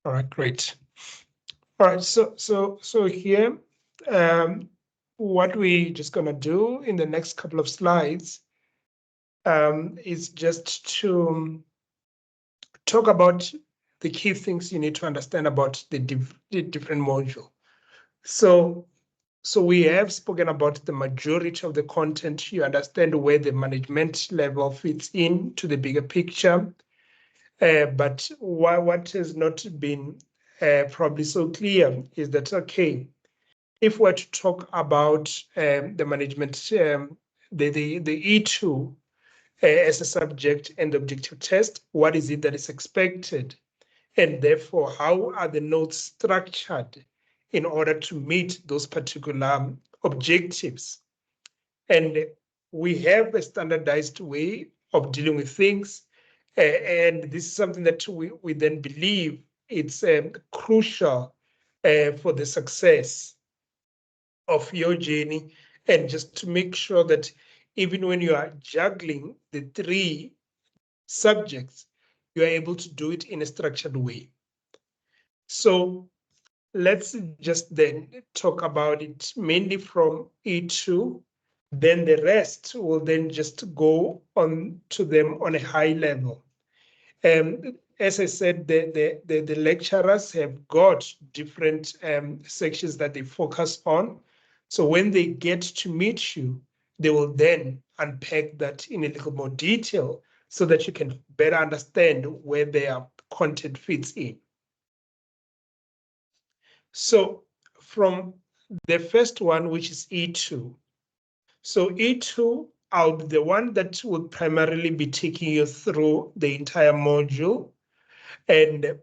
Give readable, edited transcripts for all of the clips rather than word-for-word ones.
All right, great. All right, so here, what we just gonna do in the next couple of slides is just to talk about the key things you need to understand about the different module. So we have spoken about the majority of the content. You understand where the management level fits into the bigger picture. But what has not been probably so clear is that, okay, if we're to talk about the management, the E2 as a subject and objective test, what is it that is expected? And therefore, how are the notes structured in order to meet those particular objectives? And we have a standardized way of dealing with things. And this is something that we then believe it's crucial for the success of your journey, and just to make sure that even when you are juggling the three subjects, you are able to do it in a structured way. So let's just then talk about it mainly from E2, then the rest will then just go on to them on a high level. As I said, the lecturers have got different sections that they focus on. So when they get to meet you, they will then unpack that in a little more detail so that you can better understand where their content fits in. So from the first one, which is E2. So E2, I'll be the one that will primarily be taking you through the entire module. And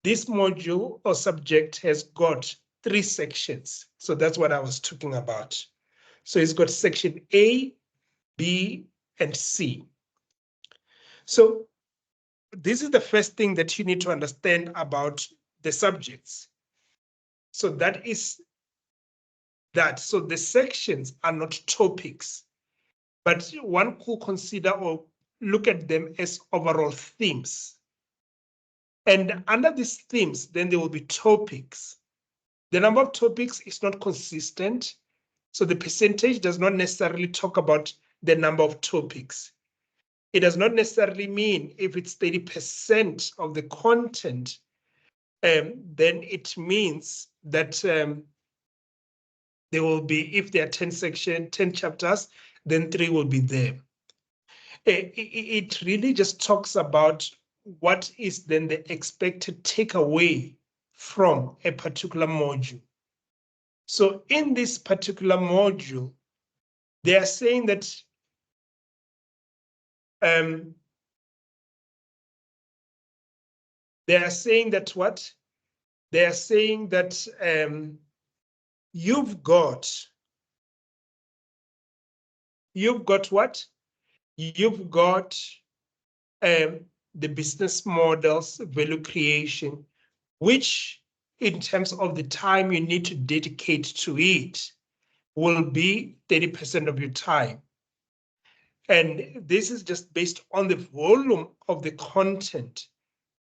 this module or subject has got 3 sections. So that's what I was talking about. So it's got section A, B, and C. So this is the first thing that you need to understand about the subjects. So that is that. So the sections are not topics, but one could consider or look at them as overall themes. And under these themes, then there will be topics. The number of topics is not consistent, so the percentage does not necessarily talk about the number of topics. It does not necessarily mean if it's 30% of the content, then it means that there will be, if there are 10 sections, 10 chapters, then 3 will be there. It really just talks about what is then the expected takeaway from a particular module. So in this particular module, they are saying that what? They are saying that you've got what? You've got the business models, value creation, which in terms of the time you need to dedicate to it will be 30% of your time. And this is just based on the volume of the content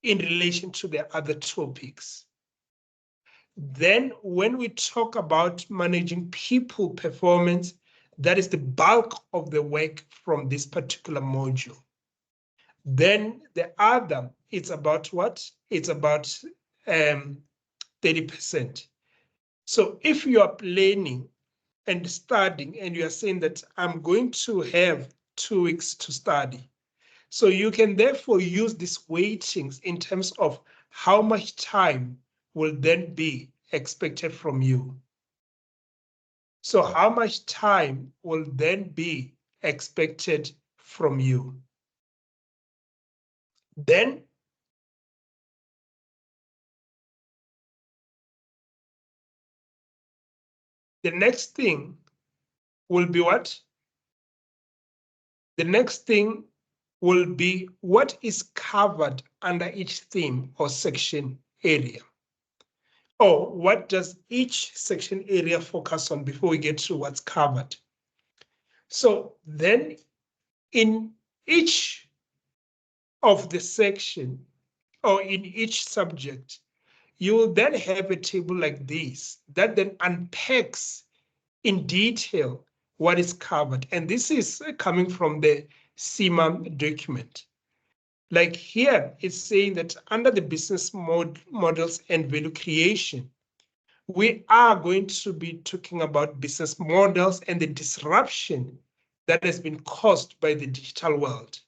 in relation to the other topics. Then when we talk about managing people performance, that is the bulk of the work from this particular module. Then the other, it's about what? It's about 30%. So if you are planning and studying and you are saying that I'm going to have 2 weeks to study, so you can therefore use these weightings in terms of how much time will then be expected from you. So how much time will then be expected from you? Then the next thing will be what? The next thing will be what is covered under each theme or section area. Or what does each section area focus on before we get to what's covered? So then in each of the section, or in each subject, you will then have a table like this that then unpacks in detail what is covered. And this is coming from the CIMA document. Like here, it's saying that under the business models and value creation, we are going to be talking about business models and the disruption that has been caused by the digital world,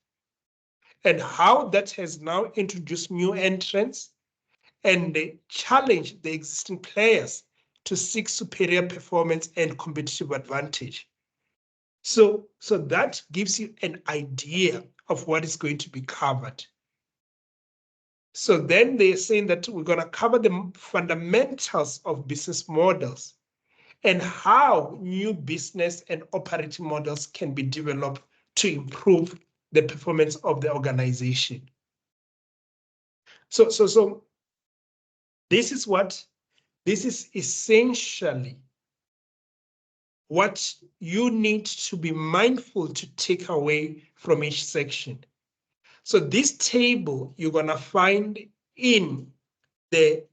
and how that has now introduced new entrants and they challenge the existing players to seek superior performance and competitive advantage. So that gives you an idea of what is going to be covered. So then they're saying that we're going to cover the fundamentals of business models and how new business and operating models can be developed to improve the performance of the organization. So this is essentially what you need to be mindful to take away from each section. So this table you're gonna find in the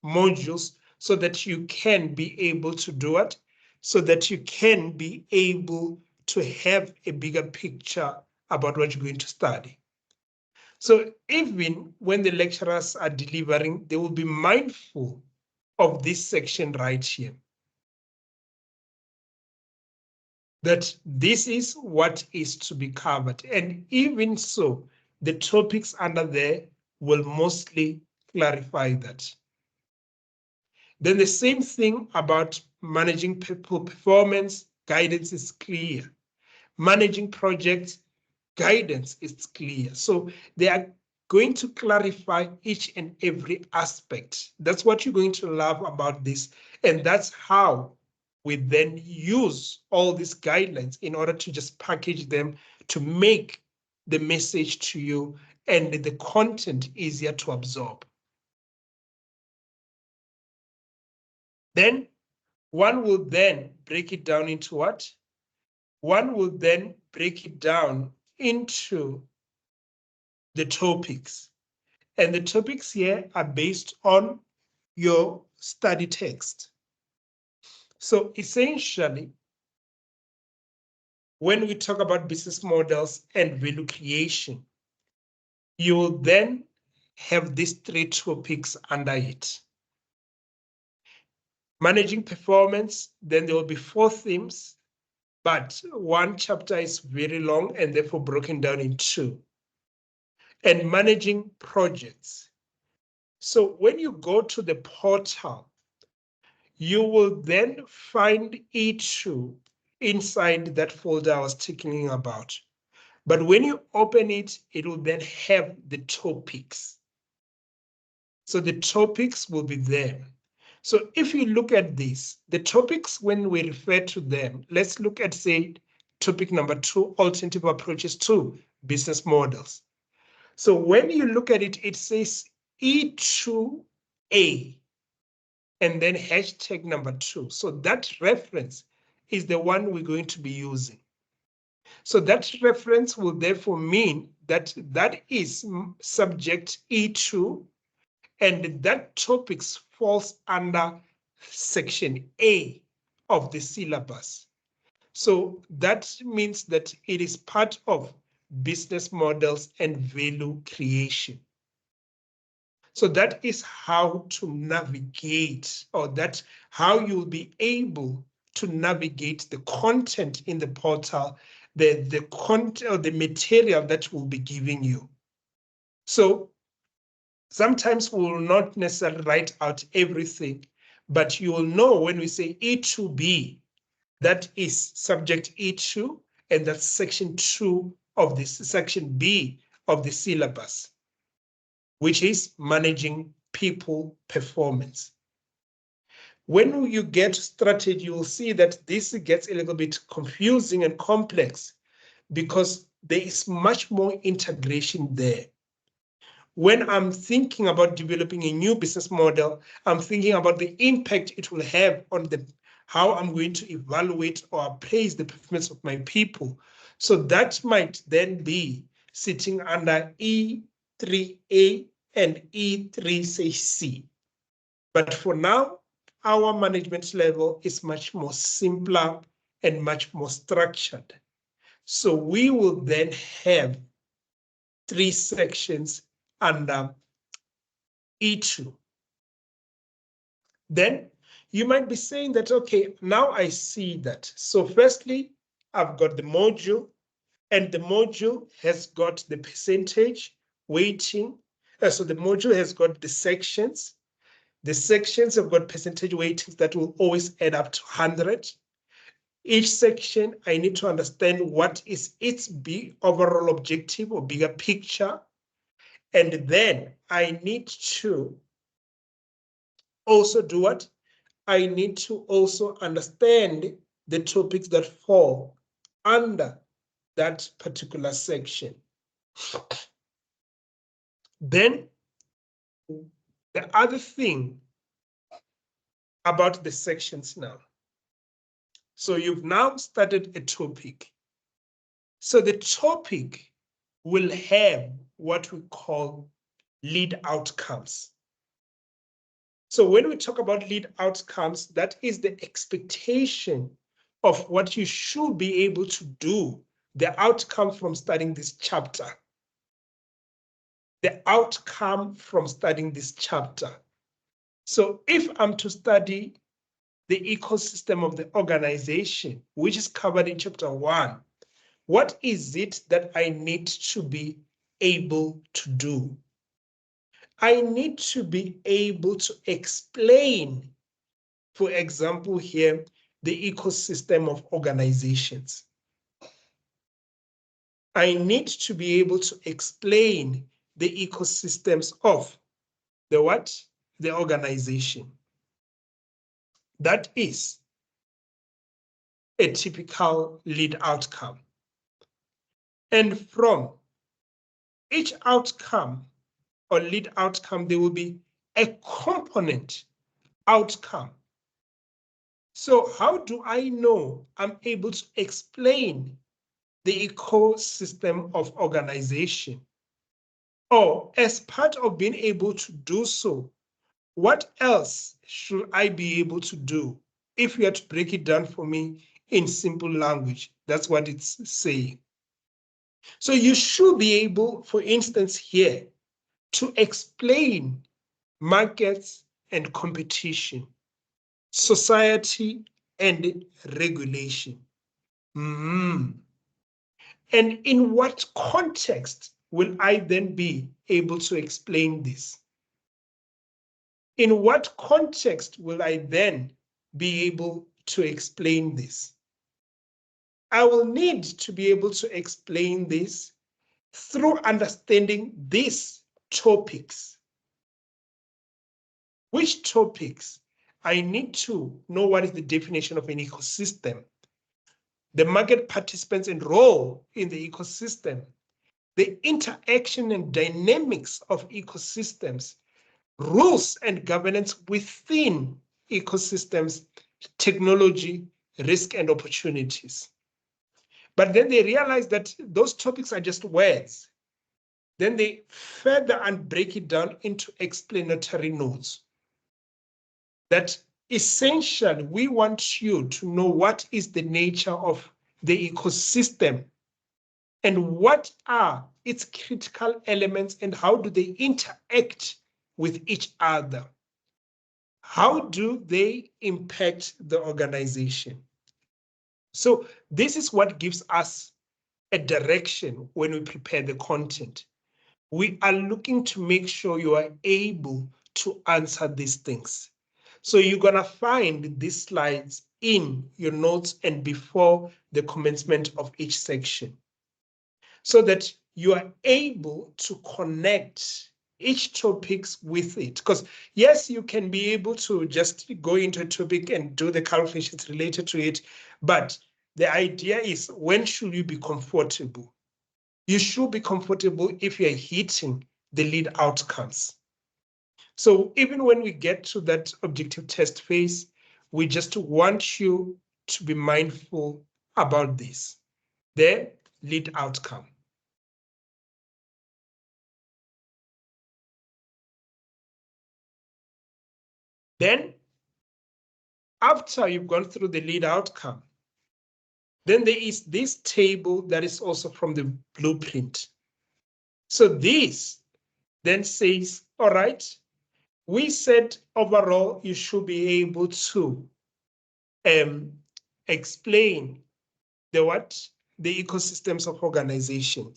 modules so that you can be able to do it, so that you can be able to have a bigger picture about what you're going to study. So even when the lecturers are delivering, they will be mindful of this section right here, that this is what is to be covered. And even so, the topics under there will mostly clarify that. Then the same thing about managing people performance, guidance is clear. Managing projects, guidance is clear. So they are going to clarify each and every aspect. That's what you're going to love about this. And that's how we then use all these guidelines in order to just package them to make the message to you and the content easier to absorb. Then one will then break it down into what? One will then break it down into the topics. And the topics here are based on your study text. So essentially, when we talk about business models and value creation, you will then have these three topics under it. Managing performance, then there will be 4 themes, but one chapter is very long and therefore broken down in 2. And managing projects. So when you go to the portal, you will then find E2 inside that folder I was talking about. But when you open it, it will then have the topics. So the topics will be there. So if you look at this, the topics, when we refer to them, let's look at, say, topic number 2, alternative approaches to business models. So when you look at it, it says E2A and then hashtag number 2. So that reference is the one we're going to be using. So that reference will therefore mean that that is subject E2 and that topics falls under section A of the syllabus. So that means that it is part of business models and value creation. So that is how to navigate, or that's how you'll be able to navigate the content in the portal, the content or the material that we'll be giving you. So sometimes we will not necessarily write out everything, but you will know when we say E2B, that is subject E2, and that's section 2 of this, section B of the syllabus, which is managing people performance. When you get strategy, you'll see that this gets a little bit confusing and complex because there is much more integration there. When I'm thinking about developing a new business model, I'm thinking about the impact it will have on how I'm going to evaluate or appraise the performance of my people. So that might then be sitting under E3A and E3 says C. But for now, our management level is much more simpler and much more structured. So we will then have 3 sections under E2. Then you might be saying that, okay, now I see that. So firstly, I've got the module, and the module has got the percentage weighting. So the module has got the sections. The sections have got percentage weightings that will always add up to 100. Each section, I need to understand what is its overall objective or bigger picture. And then I need to also do what? I need to also understand the topics that fall under that particular section. Then the other thing about the sections now. So you've now started a topic. So the topic will have what we call lead outcomes. So when we talk about lead outcomes, that is the expectation of what you should be able to do, the outcome from studying this chapter. The outcome from studying this chapter. So if I'm to study the ecosystem of the organization, which is covered in chapter 1, what is it that I need to be able to do? I need to be able to explain, for example, here, the ecosystem of organizations. I need to be able to explain the ecosystems of the what? The organization. That is a typical lead outcome. And from each outcome or lead outcome, there will be a component outcome. So how do I know I'm able to explain the ecosystem of organization? Or as part of being able to do so, what else should I be able to do? If you had to break it down for me in simple language, that's what it's saying. So you should be able, for instance, here, to explain markets and competition, society and regulation. And in what context will I then be able to explain this? In what context will I then be able to explain this? I will need to be able to explain this through understanding these topics. Which topics? I need to know what is the definition of an ecosystem, the market participants and role in the ecosystem, the interaction and dynamics of ecosystems, rules and governance within ecosystems, technology, risk and opportunities. But then they realize that those topics are just words. Then they further and break it down into explanatory notes. That essentially we want you to know what is the nature of the ecosystem and what are its critical elements and how do they interact with each other. How do they impact the organization? So this is what gives us a direction when we prepare the content. We are looking to make sure you are able to answer these things. So you're gonna find these slides in your notes and before the commencement of each section, so that you are able to connect each topics with it. Because yes, you can be able to just go into a topic and do the calculations related to it, but the idea is, when should you be comfortable? You should be comfortable if you're hitting the lead outcomes. So even when we get to that objective test phase, we just want you to be mindful about this, the lead outcome. Then, after you've gone through the lead outcome, then there is this table that is also from the blueprint. So this then says, all right, we said overall you should be able to explain the ecosystems of organization.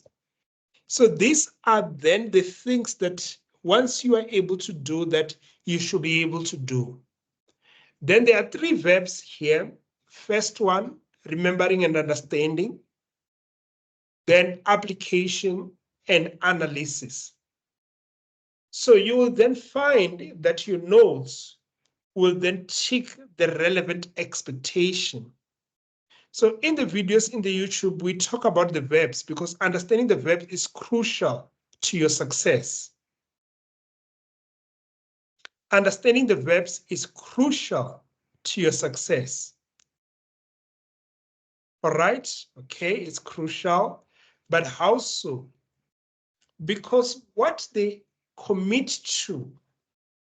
So these are then the things that once you are able to do that, you should be able to do. Then there are 3 verbs here. First one, remembering and understanding. Then application and analysis. So you will then find that your notes will then tick the relevant expectation. So in the videos in the YouTube, we talk about the verbs because understanding the verb is crucial to your success. Understanding the verbs is crucial to your success. All right, okay, it's crucial, but how so? Because what they commit to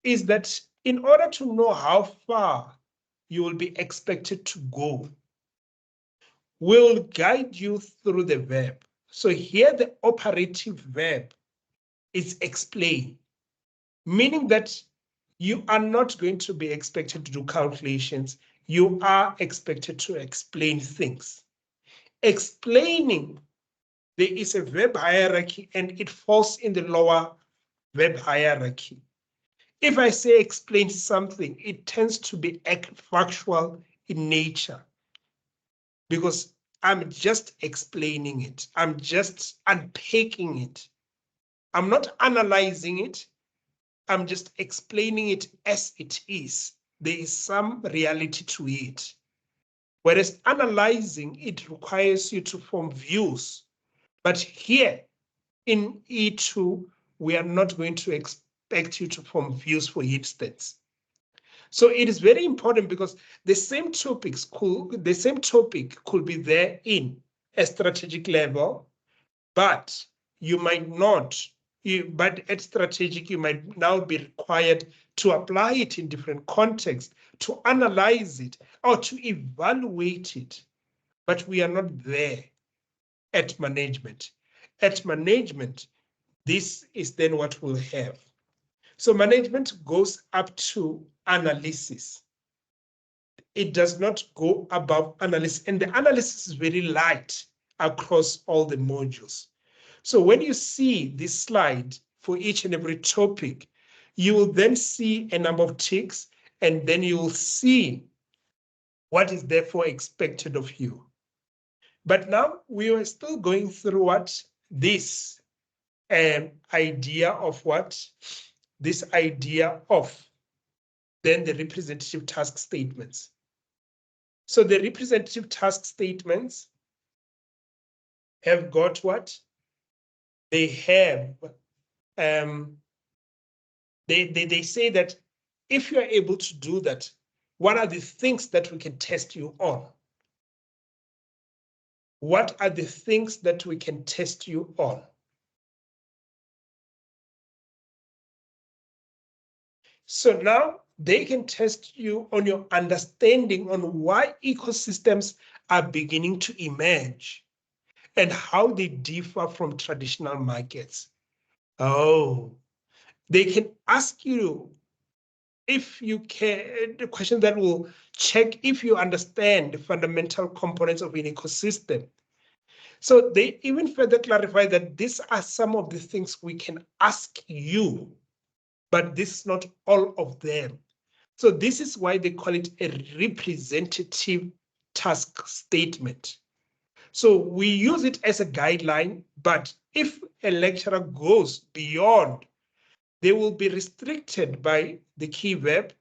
is that in order to know how far you will be expected to go, we'll guide you through the verb. So here the operative verb is explain, meaning that you are not going to be expected to do calculations. You are expected to explain things. Explaining, there is a verb hierarchy and it falls in the lower verb hierarchy. If I say explain something, it tends to be factual in nature because I'm just explaining it. I'm just unpacking it. I'm not analyzing it. I'm just explaining it as it is. There is some reality to it. Whereas analyzing, it requires you to form views. But here in E2, we are not going to expect you to form views, for instance. So it is very important because the same topic could be there in a strategic level, but you might not. But at strategic, you might now be required to apply it in different contexts, to analyze it or to evaluate it. But we are not there at management. At management, this is then what we'll have. So management goes up to analysis. It does not go above analysis, and the analysis is very light across all the modules. So when you see this slide for each and every topic, you will then see a number of ticks, and then you will see what is therefore expected of you. But now we are still going through what this idea of then the representative task statements. So the representative task statements have got what? They have, they say that if you are able to do that, what are the things that we can test you on? What are the things that we can test you on? So now they can test you on your understanding on why ecosystems are beginning to emerge and how they differ from traditional markets. Oh, they can ask you if you can, the question that will check if you understand the fundamental components of an ecosystem. So they even further clarify that these are some of the things we can ask you, but this is not all of them. So this is why they call it a representative task statement. So we use it as a guideline, but if a lecturer goes beyond, they will be restricted by the key verb,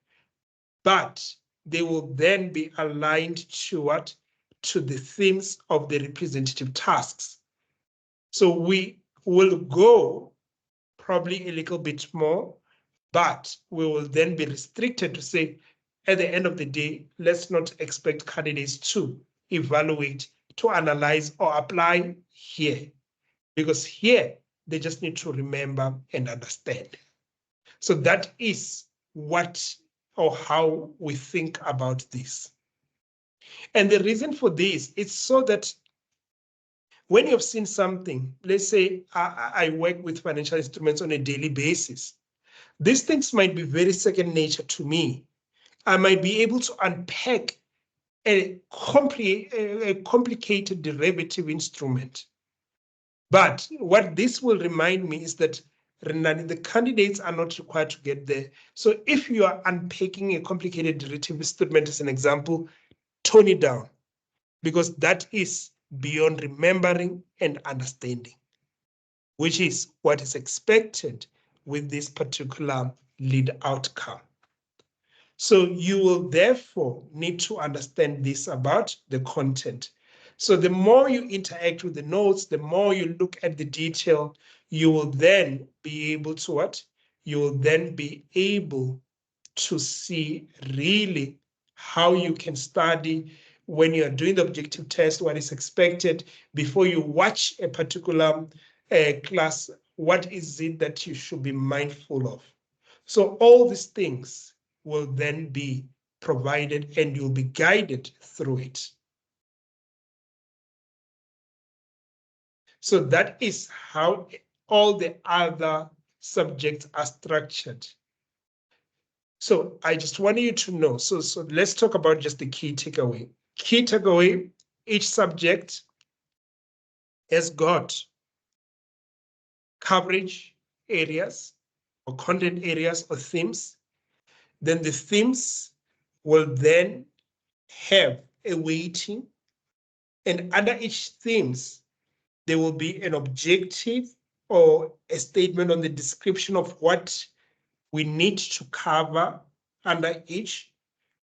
but they will then be aligned to what? To the themes of the representative tasks. So we will go probably a little bit more, but we will then be restricted to say, at the end of the day, let's not expect candidates to evaluate, to analyze or apply here, because here they just need to remember and understand. So that is what, or how we think about this. And the reason for this is so that when you've seen something, let's say I work with financial instruments on a daily basis, these things might be very second nature to me. I might be able to unpack a complicated derivative instrument. But what this will remind me is that the candidates are not required to get there. So if you are unpacking a complicated derivative instrument as an example, tone it down, because that is beyond remembering and understanding, which is what is expected with this particular lead outcome. So you will therefore need to understand this about the content. So the more you interact with the notes, the more you look at the detail, you will then be able to what? You will then be able to see really how you can study when you are doing the objective test, what is expected before you watch a particular class, what is it that you should be mindful of? So all these things will then be provided and you'll be guided through it. So that is how all the other subjects are structured. So I just want you to know, so let's talk about just the key takeaway. Key takeaway, each subject has got coverage areas or content areas or themes. Then the themes will then have a weighting, and under each themes, there will be an objective or a statement on the description of what we need to cover under each.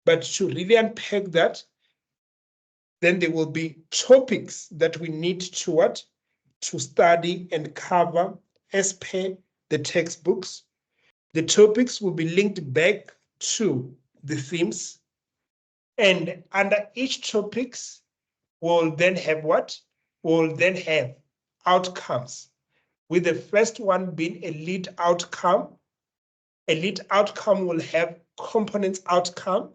But to really unpack that, then there will be topics that we need to what? To study and cover as per the textbooks. The topics will be linked back to the themes. And under each topics, we'll then have what? We'll then have outcomes, with the first one being a lead outcome. A lead outcome will have components outcome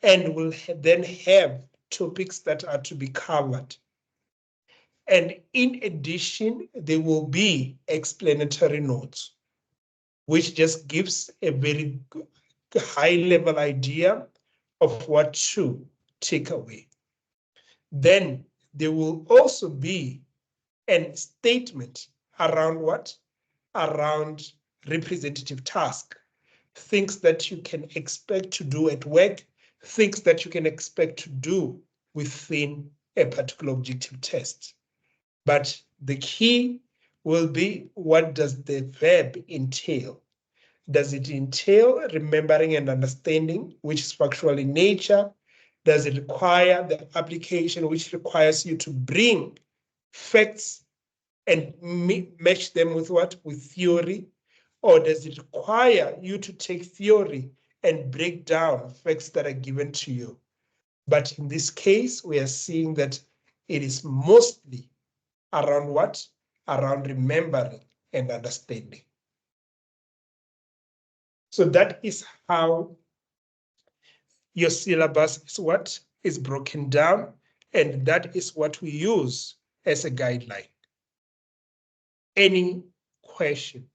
and will then have topics that are to be covered. And in addition, there will be explanatory notes, which just gives a very high level idea of what to take away. Then there will also be a statement around what? Around representative task, things that you can expect to do at work, things that you can expect to do within a particular objective test. But the key will be, what does the verb entail? Does it entail remembering and understanding, which is factual in nature? Does it require the application, which requires you to bring facts and match them with what? With theory? Or does it require you to take theory and break down facts that are given to you? But in this case, we are seeing that it is mostly around what? Around remembering and understanding. So that is how your syllabus is what is broken down, and that is what we use as a guideline. Any question?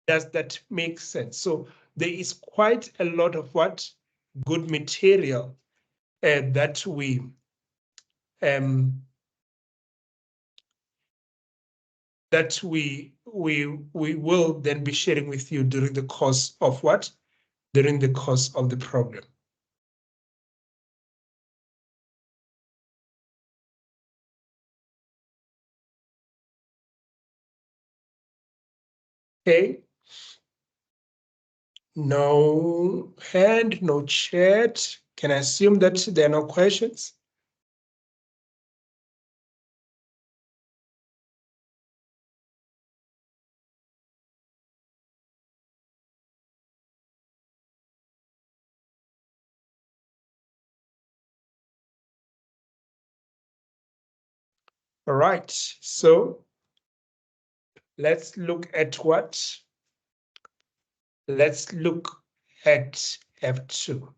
Does that make sense? So there is quite a lot of what? Good material that we will then be sharing with you during the course of what? During the course of the program. Okay. No hand, no chat. Can I assume that there are no questions? All right, so Let's look at what? Let's look at F2.